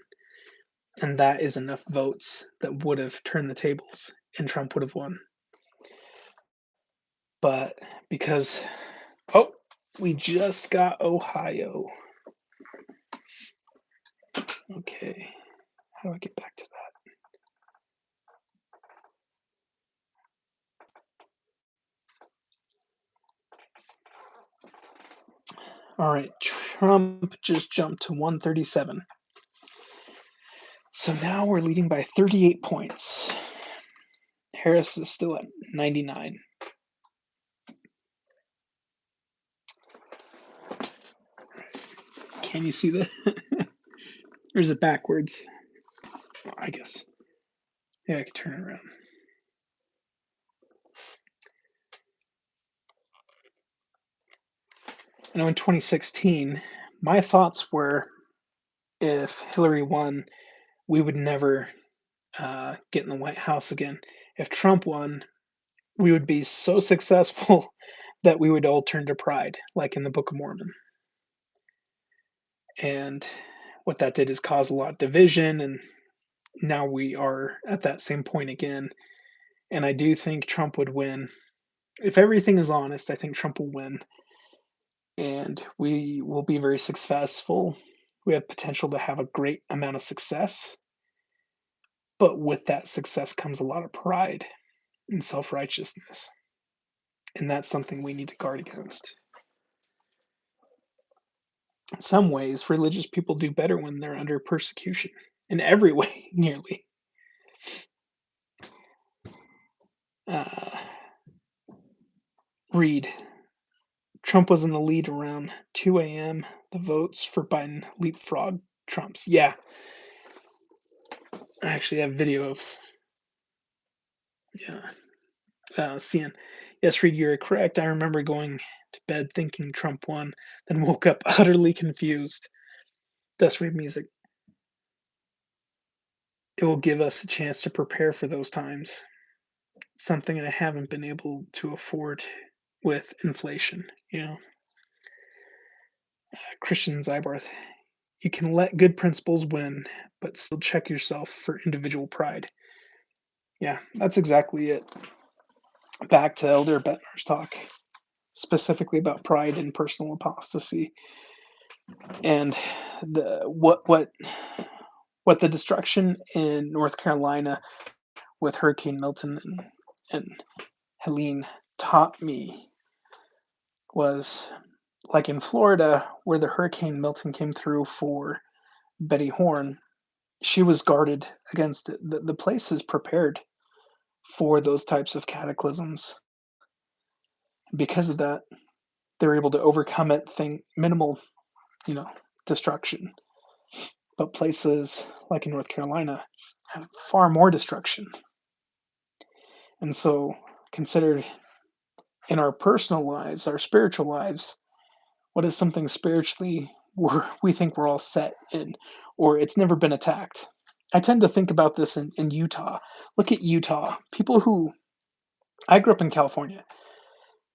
And that is enough votes that would have turned the tables and Trump would have won. But because, oh, we just got Ohio. Okay. How do I get back to that? All right. Trump just jumped to 137. So now we're leading by 38 points. Harris is still at 99. Can you see that? Or is it backwards? Well, I guess. Yeah, I could turn it around. I know in 2016, my thoughts were if Hillary won, we would never get in the White House again. If Trump won, we would be so successful that we would all turn to pride, like in the Book of Mormon. And what that did is cause a lot of division, and now we are at that same point again. And I do think Trump would win. If everything is honest, I think Trump will win, and we will be very successful. We have potential to have a great amount of success, but with that success comes a lot of pride and self righteousness. And that's something we need to guard against. In some ways, religious people do better when they're under persecution. In every way, nearly. Uh, Read. Trump was in the lead around 2 a.m. The votes for Biden leapfrog Trump's. Yeah, I actually have video of yeah seeing. Yes, Reed, you're correct. I remember going to bed thinking Trump won, then woke up utterly confused. Thus, Reed music. It will give us a chance to prepare for those times. Something I haven't been able to afford with inflation. Christian Zybarth. You can let good principles win, but still check yourself for individual pride. Yeah, that's exactly it. Back to Elder Bettner's talk, specifically about pride and personal apostasy, and what the destruction in North Carolina with Hurricane Milton and Helene taught me was like in Florida, where the Hurricane Milton came through for Betty Horn, she was guarded against it. The place is prepared for those types of cataclysms. Because of that, they're able to overcome it, minimal, you know, destruction. But places like in North Carolina have far more destruction. And so, considered in our personal lives, our spiritual lives, what is something spiritually we think we're all set in, or it's never been attacked? I tend to think about this in Utah. Look at Utah. People who I grew up in California,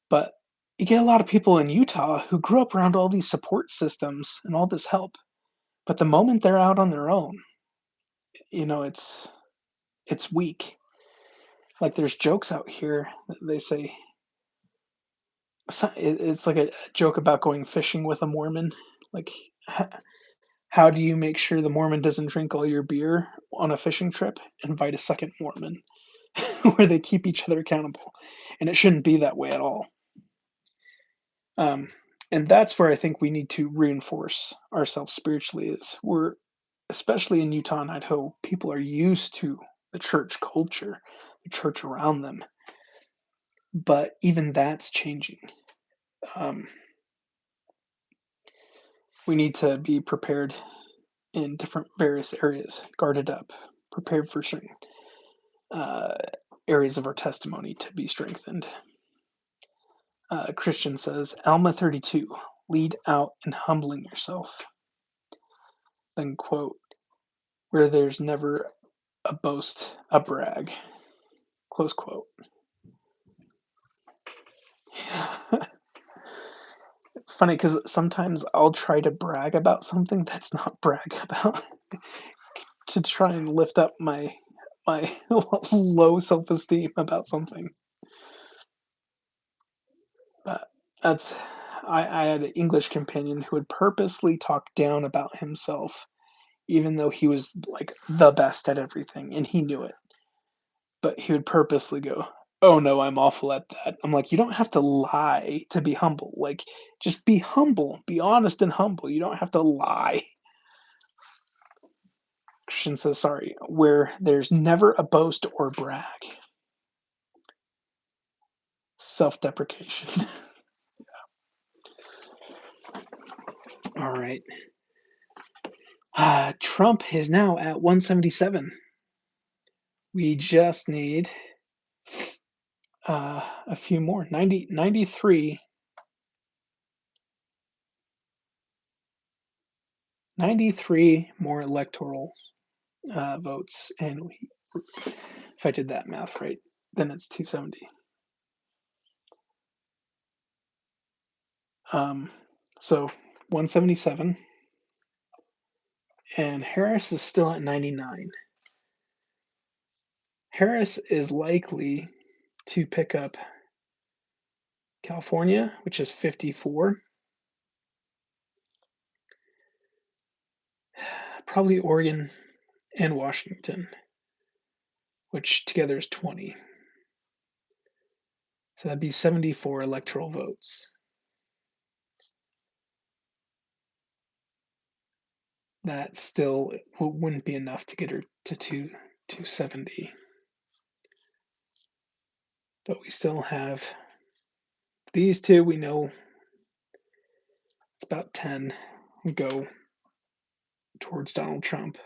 but you get a lot of people in Utah who grew up around all these support systems and all this help. But the moment they're out on their own, it's weak. Like there's jokes out here that they say it's like a joke about going fishing with a Mormon. Like, how do you make sure the Mormon doesn't drink all your beer on a fishing trip? Invite a second Mormon, where they keep each other accountable, and it shouldn't be that way at all. Um, and that's where I think we need to reinforce ourselves spiritually. Is especially in Utah and Idaho, people are used to the church culture, the church around them. But even that's changing. Um, we need to be prepared in different various areas, guarded up, prepared for certain uh, areas of our testimony to be strengthened. Christian says, Alma 32, lead out in humbling yourself. Then quote, where there's never a boast, a brag. Close quote. It's funny because sometimes I'll try to brag about something that's not brag about to try and lift up my low self-esteem about something. But that's I had an English companion who would purposely talk down about himself, even though he was like the best at everything and he knew it. But he would purposely go, "Oh no, I'm awful at that." I'm like, "You don't have to lie to be humble. Like, just be humble, be honest and humble. You don't have to lie." Christian says, "Sorry, where there's never a boast or brag, self-deprecation." All right. Trump is now at 177. We just need a few more. 93 more electoral votes. And if I did that math right, then it's 270. So 177. And Harris is still at 99. Harris is likely to pick up California, which is 54. Probably Oregon and Washington, which together is 20. So that'd be 74 electoral votes. That still wouldn't be enough to get her to 270. But we still have these two. We know it's about 10 go towards Donald Trump.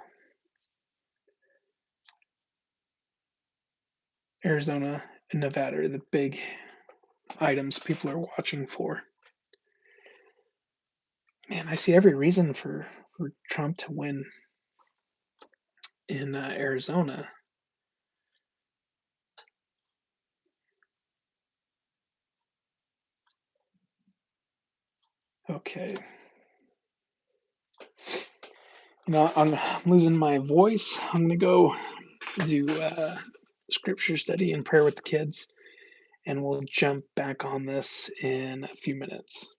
Arizona and Nevada are the big items people are watching for. Man, I see every reason for Trump to win in Arizona. Okay. I'm losing my voice. I'm going to go do scripture study and prayer with the kids, and we'll jump back on this in a few minutes.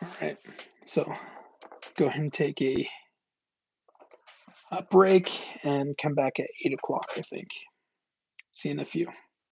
All right. So go ahead and take a break and come back at 8 o'clock, I think. See you in a few.